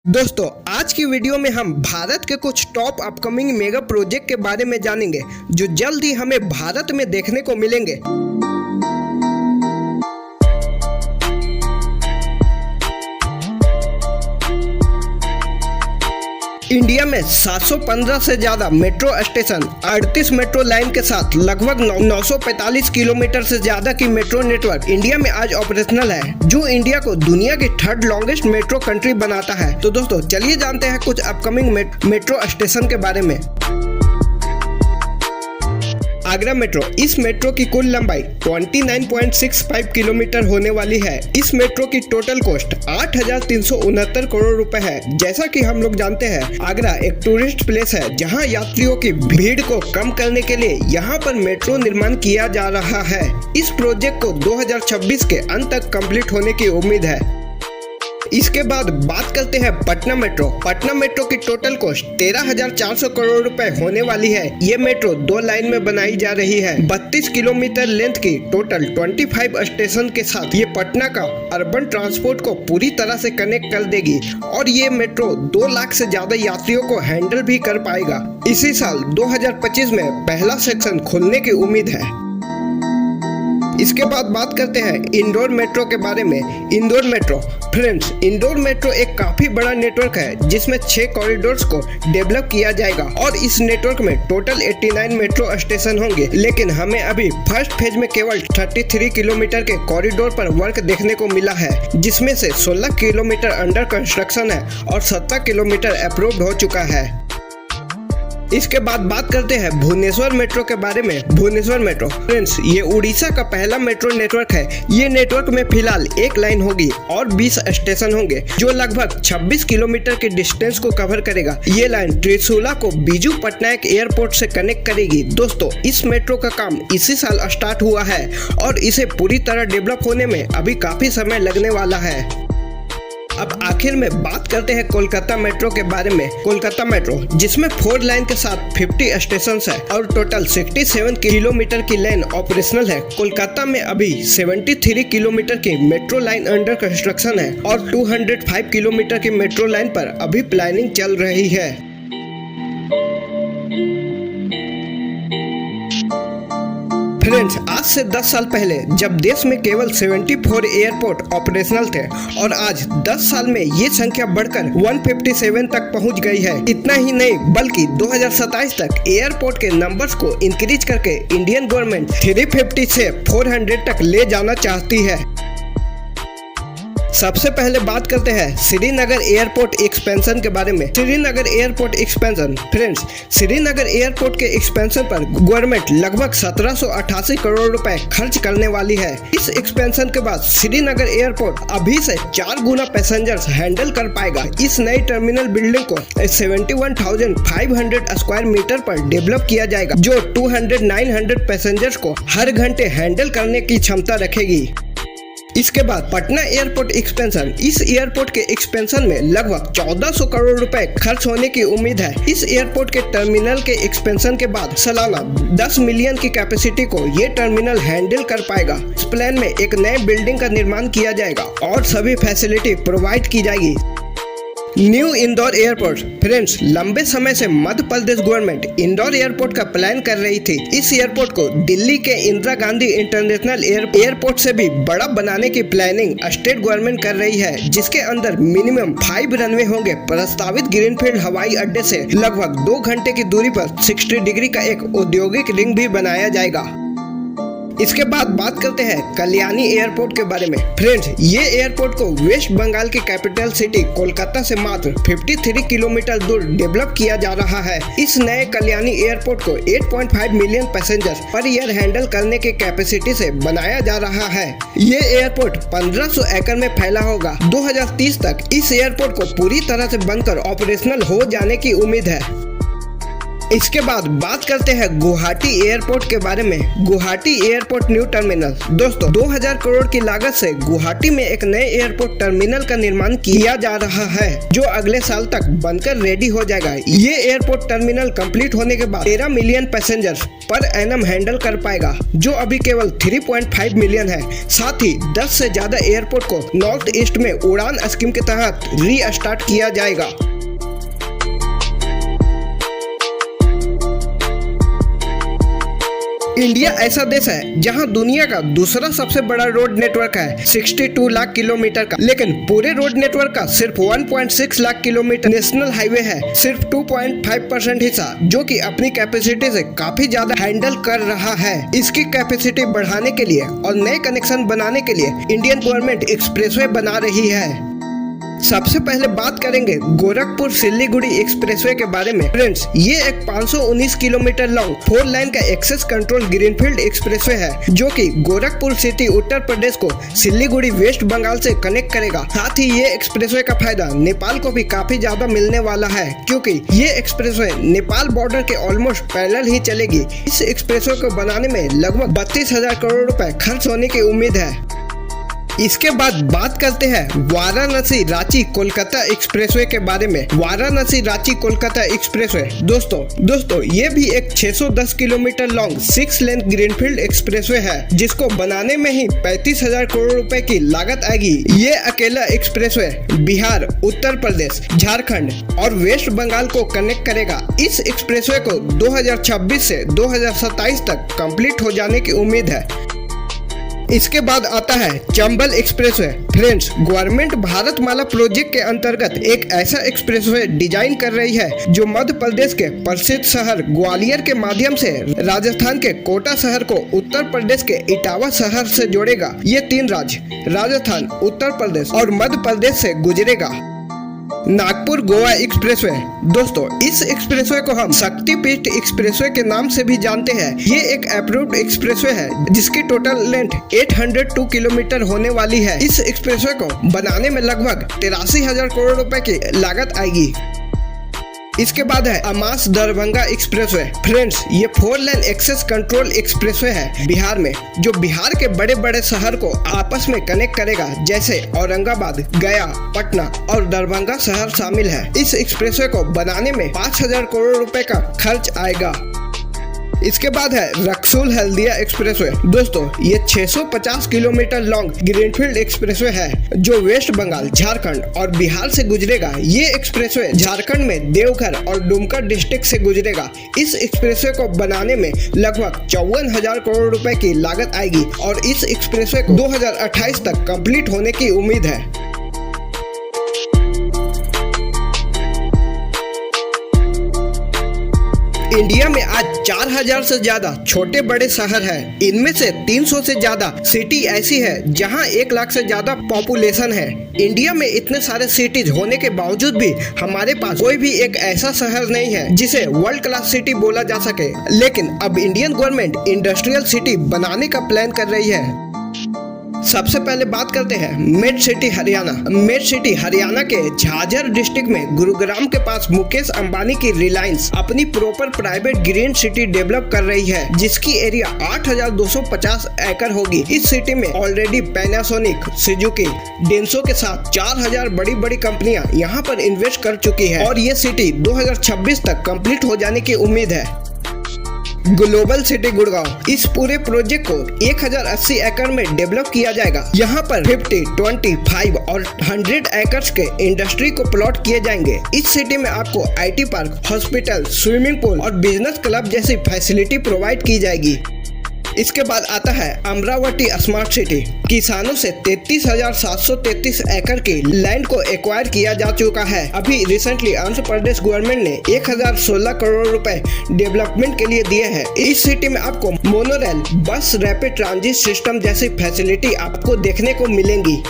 दोस्तों, आज की वीडियो में हम भारत के कुछ टॉप अपकमिंग मेगा प्रोजेक्ट के बारे में जानेंगे जो जल्द ही हमें भारत में देखने को मिलेंगे। इंडिया में 715 से ज्यादा मेट्रो स्टेशन, 38 मेट्रो लाइन के साथ लगभग 945 किलोमीटर से ज्यादा की मेट्रो नेटवर्क इंडिया में आज ऑपरेशनल है, जो इंडिया को दुनिया की थर्ड लॉन्गेस्ट मेट्रो कंट्री बनाता है। तो दोस्तों, चलिए जानते हैं कुछ अपकमिंग मेट्रो स्टेशन के बारे में। आगरा मेट्रो। इस मेट्रो की कुल लंबाई 29.65 किलोमीटर होने वाली है। इस मेट्रो की टोटल कॉस्ट 8,369 करोड़ रुपए है। जैसा कि हम लोग जानते हैं, आगरा एक टूरिस्ट प्लेस है जहां यात्रियों की भीड़ को कम करने के लिए यहां पर मेट्रो निर्माण किया जा रहा है। इस प्रोजेक्ट को 2026 के अंत तक कंप्लीट होने की उम्मीद है। इसके बाद बात करते हैं पटना मेट्रो। पटना मेट्रो की टोटल कॉस्ट 13,400 करोड़ रुपए होने वाली है। ये मेट्रो 2 लाइन में बनाई जा रही है। 32 किलोमीटर लेंथ की टोटल 25 स्टेशन के साथ ये पटना का अर्बन ट्रांसपोर्ट को पूरी तरह से कनेक्ट कर देगी और ये मेट्रो 2 लाख से ज्यादा यात्रियों को हैंडल भी कर पाएगा। इसी साल 2025 में पहला सेक्शन खुलने की उम्मीद है। इसके बाद बात करते हैं इंदौर मेट्रो के बारे में। Indore metro. Friends, Indore metro एक काफी बड़ा नेटवर्क है जिसमें 6 कॉरिडोर्स को डेवलप किया जाएगा और इस नेटवर्क में टोटल 89 मेट्रो स्टेशन होंगे। लेकिन हमें अभी फर्स्ट फेज में केवल 33 किलोमीटर के कॉरिडोर पर वर्क देखने को मिला है, जिसमें से 16 किलोमीटर अंडर कंस्ट्रक्शन है और 17 किलोमीटर अप्रूव्ड हो चुका है। इसके बाद बात करते हैं भुवनेश्वर मेट्रो के बारे में। भुवनेश्वर मेट्रो। फ्रेंड्स, ये उड़ीसा का पहला मेट्रो नेटवर्क है। ये नेटवर्क में फिलहाल 1 लाइन होगी और 20 स्टेशन होंगे, जो लगभग 26 किलोमीटर के डिस्टेंस को कवर करेगा। ये लाइन त्रिशूला को बीजू पटनायक एयरपोर्ट से कनेक्ट करेगी। दोस्तों, इस मेट्रो का काम इसी साल स्टार्ट हुआ है और इसे पूरी तरह डेवलप होने में अभी काफी समय लगने वाला है। अब आखिर में बात करते हैं कोलकाता मेट्रो के बारे में। कोलकाता मेट्रो, जिसमें 4 लाइन के साथ 50 स्टेशन है और टोटल 67 किलोमीटर की लाइन ऑपरेशनल है। कोलकाता में अभी 73 किलोमीटर की मेट्रो लाइन अंडर कंस्ट्रक्शन है और 205 किलोमीटर की मेट्रो लाइन पर अभी प्लानिंग चल रही है। फ्रेंड्स, आज से 10 साल पहले जब देश में केवल 74 एयरपोर्ट ऑपरेशनल थे और आज 10 साल में ये संख्या बढ़कर 157 तक पहुंच गई है। इतना ही नहीं, बल्कि 2027 तक एयरपोर्ट के नंबर्स को इंक्रीज करके इंडियन गवर्नमेंट 350 से 400 तक ले जाना चाहती है। सबसे पहले बात करते हैं श्रीनगर एयरपोर्ट एक्सपेंशन के बारे में। Srinagar airport expansion. Friends, Srinagar airport के एक्सपेंशन पर गवर्नमेंट लगभग 1788 करोड़ रुपए खर्च करने वाली है। इस एक्सपेंशन के बाद श्रीनगर एयरपोर्ट अभी से 4 गुना पैसेंजर्स हैंडल कर पाएगा। इस नई टर्मिनल बिल्डिंग को 71,500 स्क्वायर मीटर पर डेवलप किया जाएगा, जो 200-900 पैसेंजर्स को हर घंटे हैंडल करने की क्षमता रखेगी। इसके बाद पटना एयरपोर्ट एक्सपेंशन। इस एयरपोर्ट के एक्सपेंशन में लगभग 1400 करोड़ रुपए खर्च होने की उम्मीद है। इस एयरपोर्ट के टर्मिनल के एक्सपेंशन के बाद सालाना 10 मिलियन की कैपेसिटी को ये टर्मिनल हैंडल कर पाएगा। इस प्लान में एक नए बिल्डिंग का निर्माण किया जाएगा और सभी फैसिलिटी प्रोवाइड की जाएगी। New Indore airport. फ्रेंड्स, लंबे समय से मध्य प्रदेश गवर्नमेंट इंदौर एयरपोर्ट का प्लान कर रही थी। इस एयरपोर्ट को दिल्ली के इंदिरा गांधी इंटरनेशनल एयरपोर्ट से भी बड़ा बनाने की प्लानिंग स्टेट गवर्नमेंट कर रही है, जिसके अंदर मिनिमम 5 रनवे होंगे। प्रस्तावित ग्रीनफील्ड हवाई अड्डे से लगभग 2 घंटे की दूरी पर 60 डिग्री का एक औद्योगिक रिंग भी बनाया जाएगा। इसके बाद बात करते हैं कल्याणी एयरपोर्ट के बारे में। फ्रेंड्स, ये एयरपोर्ट को वेस्ट बंगाल की कैपिटल सिटी कोलकाता से मात्र 53 किलोमीटर दूर डेवलप किया जा रहा है। इस नए कल्याणी एयरपोर्ट को 8.5 million passengers per year handle करने की कैपेसिटी से बनाया जा रहा है। ये एयरपोर्ट 1500 एकड़ में फैला होगा। 2030 तक इस एयरपोर्ट को पूरी तरह से बनकर ऑपरेशनल हो जाने की उम्मीद है। इसके बाद बात करते हैं गुवाहाटी एयरपोर्ट के बारे में। Guwahati airport new terminal. दोस्तों 2000 करोड़ की लागत से गुवाहाटी में एक नए एयरपोर्ट टर्मिनल का निर्माण किया जा रहा है, जो अगले साल तक बनकर रेडी हो जाएगा। ये एयरपोर्ट टर्मिनल कंप्लीट होने के बाद 13 million passengers per annum handle कर पाएगा, जो अभी केवल 3.5 मिलियन है। साथ ही 10 से ज्यादा एयरपोर्ट को नॉर्थ ईस्ट में उड़ान स्कीम के तहत रीस्टार्ट किया जाएगा। इंडिया ऐसा देश है जहां दुनिया का दूसरा सबसे बड़ा रोड नेटवर्क है 62 लाख किलोमीटर का, लेकिन पूरे रोड नेटवर्क का सिर्फ 1.6 लाख किलोमीटर नेशनल हाईवे है, सिर्फ 2.5% हिस्सा, जो कि अपनी कैपेसिटी से काफी ज्यादा हैंडल कर रहा है। इसकी कैपेसिटी बढ़ाने के लिए और नए कनेक्शन बनाने के लिए इंडियन गवर्नमेंट एक्सप्रेसवे बना रही है। सबसे पहले बात करेंगे गोरखपुर सिल्लीगुड़ी एक्सप्रेसवे के बारे में। फ्रेंड्स, ये एक 519 किलोमीटर लॉन्ग 4 लाइन का एक्सेस कंट्रोल ग्रीनफील्ड एक्सप्रेसवे है, जो कि गोरखपुर सिटी उत्तर प्रदेश को सिल्लीगुड़ी वेस्ट बंगाल से कनेक्ट करेगा। साथ ही ये एक्सप्रेसवे का फायदा नेपाल को भी काफी ज्यादा मिलने वाला है, क्योंकि ये एक्सप्रेसवे नेपाल बॉर्डर के ऑलमोस्ट पैरेलल ही चलेगी। इस एक्सप्रेसवे को बनाने में लगभग 32,000 करोड़ रुपए खर्च होने की उम्मीद है। इसके बाद बात करते हैं वाराणसी रांची कोलकाता एक्सप्रेसवे के बारे में। वाराणसी रांची कोलकाता एक्सप्रेसवे दोस्तों ये भी एक 610 kilometre long 6 lane greenfield expressway है, जिसको बनाने में ही 35,000 करोड़ रुपए की लागत आएगी। ये अकेला एक्सप्रेसवे बिहार, उत्तर प्रदेश, झारखंड और वेस्ट बंगाल को कनेक्ट करेगा। इस एक्सप्रेसवे को 2026 से 2027 तक कंप्लीट हो जाने की उम्मीद है। इसके बाद आता है Chambal expressway. Friends, government Bharatmala project के अंतर्गत एक ऐसा एक्सप्रेसवे डिजाइन कर रही है, जो मध्य प्रदेश के प्रसिद्ध शहर ग्वालियर के माध्यम से राजस्थान के कोटा शहर को उत्तर प्रदेश के इटावा शहर से जोड़ेगा। ये 3 राज्य राजस्थान, उत्तर प्रदेश और मध्य प्रदेश से गुजरेगा। नागपुर गोवा एक्सप्रेसवे। दोस्तों, इस एक्सप्रेसवे को हम शक्तिपीठ एक्सप्रेसवे के नाम से भी जानते हैं। ये एक अप्रूव्ड एक्सप्रेसवे है, जिसकी टोटल लेंथ 802 किलोमीटर होने वाली है। इस एक्सप्रेसवे को बनाने में लगभग 83,000 करोड़ रुपए की लागत आएगी। इसके बाद है अमास दरभंगा एक्सप्रेसवे। फ्रेंड्स, ये 4 लाइन एक्सेस कंट्रोल एक्सप्रेसवे है बिहार में, जो बिहार के बड़े बड़े शहर को आपस में कनेक्ट करेगा, जैसे औरंगाबाद, गया, पटना और दरभंगा शहर शामिल है। इस एक्सप्रेसवे को बनाने में 5,000 करोड़ रुपए का खर्च आएगा। इसके बाद है रक्सौल हल्दिया एक्सप्रेसवे। दोस्तों, ये 650 किलोमीटर लॉन्ग ग्रीनफील्ड एक्सप्रेसवे है, जो वेस्ट बंगाल, झारखंड और बिहार से गुजरेगा। ये एक्सप्रेसवे झारखंड में देवघर और दुमका डिस्ट्रिक्ट से गुजरेगा। इस एक्सप्रेसवे को बनाने में लगभग 54,000 करोड़ रुपए की लागत आएगी और इस एक्सप्रेसवे को 2028 तक कंप्लीट होने की उम्मीद है। इंडिया में आज 4000 से ज्यादा छोटे बड़े शहर हैं। इनमें से 300 से ज्यादा सिटी ऐसी है जहां 1 लाख से ज्यादा पॉपुलेशन है। इंडिया में इतने सारे सिटीज होने के बावजूद भी हमारे पास कोई भी एक ऐसा शहर नहीं है जिसे वर्ल्ड क्लास सिटी बोला जा सके। लेकिन अब इंडियन गवर्नमेंट इंडस्ट्रियल सिटी बनाने का प्लान कर रही है। सबसे पहले बात करते हैं made city Haryana. Made city Haryana के झाझर डिस्ट्रिक्ट में गुरुग्राम के पास मुकेश अंबानी की रिलायंस अपनी proper private green city develop कर रही है, जिसकी एरिया 8,250 एकड़ होगी। इस सिटी में ऑलरेडी पैनासोनिक, सुजुकी, डेंसो के साथ 4,000 बड़ी बड़ी कंपनियां यहां पर इन्वेस्ट कर चुकी है और ये सिटी 2026 तक कंप्लीट हो जाने की उम्मीद है। Global city Gurgaon. इस पूरे प्रोजेक्ट को 1080 एकड़ में डेवलप किया जाएगा। यहाँ पर 50, 25 और 100 एकड़ के इंडस्ट्री को प्लॉट किए जाएंगे। इस सिटी में आपको IT park, hospital, swimming pool और बिजनेस क्लब जैसी फैसिलिटी प्रोवाइड की जाएगी। इसके बाद आता है अमरावती स्मार्ट सिटी। किसानों से 33,733 एकड़ की लैंड को एक्वायर किया जा चुका है। अभी रिसेंटली आंध्र प्रदेश गवर्नमेंट ने 1,016 करोड़ रुपए डेवलपमेंट के लिए दिए हैं। इस सिटी में आपको मोनोरेल, बस, रैपिड ट्रांजिट सिस्टम जैसी फैसिलिटी आपको देखने को मिलेंगी।